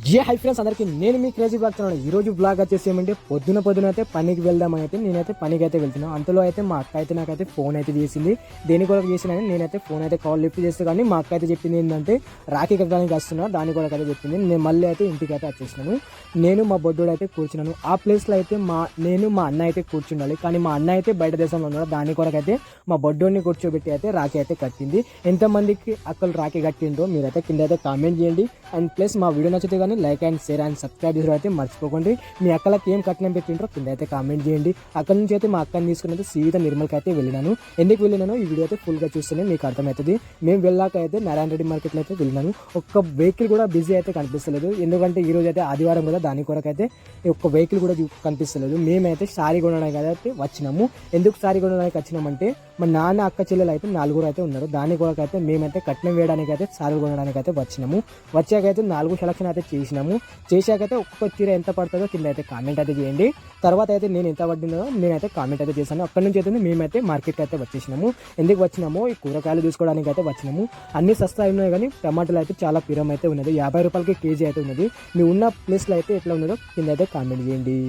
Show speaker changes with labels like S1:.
S1: Hi friends అందరికి నేను మీ crazy blog channel ఈ రోజు బ్లాగ్ వచ్చేసి ఏమంటే పొద్దున అయితే పనికి వెళ్దామని అయితే నేనైతే పనికి అయితే వెళ్తున్నాను. అంతలో అయితే మా అక్క అయితే నాకైతే ఫోన్ అయితే చేసింది. దేని కొరకు చేసినని నేనైతే ఫోన్ అయితే కాల్ లిఫ్ట్ చేస్తే కానీ మా అక్క అయితే చెప్పింది ఏంటంటే రాఖీ కట్టడానికి వస్తున్నా, దాని కొరకు అయితే చెప్పింది. నేను మళ్ళీ అయితే ఇంటికి అయితే వచ్చేసినాను. నేను మా బొడ్డోడు అయితే కూర్చున్నాను. ఆ ప్లేస్లో అయితే నేను మా అన్న అయితే కూర్చుండాలి, కానీ మా అన్న అయితే బయట దేశంలో ఉన్నాడు. దాని కొరకు అయితే మా బొడ్డోడిని కూర్చోబెట్టి అయితే రాఖీ అయితే కట్టింది. ఎంతమందికి అక్కలు రాఖీ కట్టిందో మీరైతే కింద అయితే కామెంట్ చేయండి. అండ్ ప్లస్ మా వీడియో నచ్చితే కానీ like and share and subscribe చేసిన అయితే మర్చిపోకండి. మీ అక్కలకి ఏం కట్నం పెట్టిండ్రో కింద అయితే కామెంట్ చేయండి. అక్కడ నుంచి అయితే మా అక్కని తీసుకుని అయితే సీదా నిర్మల్కి అయితే వెళ్ళినాను. ఎందుకు వెళ్ళినాను ఈ వీడియో అయితే ఫుల్గా చూస్తేనే మీకు అర్థమవుతుంది. మేము వెళ్ళాక అయితే నారాయణ రెడ్డి మార్కెట్లో అయితే వెళ్ళినాను. ఒక్క వెహికల్ కూడా బిజీ అయితే కనిపిస్తలేదు, ఎందుకంటే ఈ రోజు అయితే ఆదివారం కదా, దాని కొరకు అయితే ఒక్క వెహికల్ కూడా కనిపిస్తలేదు. మేమైతే సారీ కొనడానికి అయితే వచ్చినాము. ఎందుకు సారీ కొనడానికి వచ్చినామంటే మా నాన్న అక్క చెల్లెలు అయితే 4 అయితే ఉన్నారు. దాని కొరకు అయితే మేమైతే కట్నం వేయడానికి అయితే సారీలు కొనడానికి అయితే వచ్చినాము. వచ్చాకైతే 4 సెలక్షన్ అయితే చేశాకైతే ఒక్కొక్క చీర ఎంత పడుతుందో కింద అయితే కామెంట్ అయితే చేయండి. తర్వాత అయితే నేను ఎంత పడినో నేనైతే కామెంట్ అయితే చేశాను. అక్కడ నుంచి అయితే మేమైతే మార్కెట్కి అయితే వచ్చేసినాము. ఎందుకు వచ్చినామో ఈ కూరగాయలు తీసుకోవడానికి అయితే వచ్చినాము. అన్ని సస్తా ఉన్నాయి, కానీ టమాటాలు అయితే చాలా పిరం అయితే ఉన్నది. 50 రూపాయలకి కేజీ అయితే ఉన్నది. మీ ఉన్న ప్లేస్లో అయితే ఎట్లా ఉన్నదో కింద అయితే కామెంట్ చేయండి.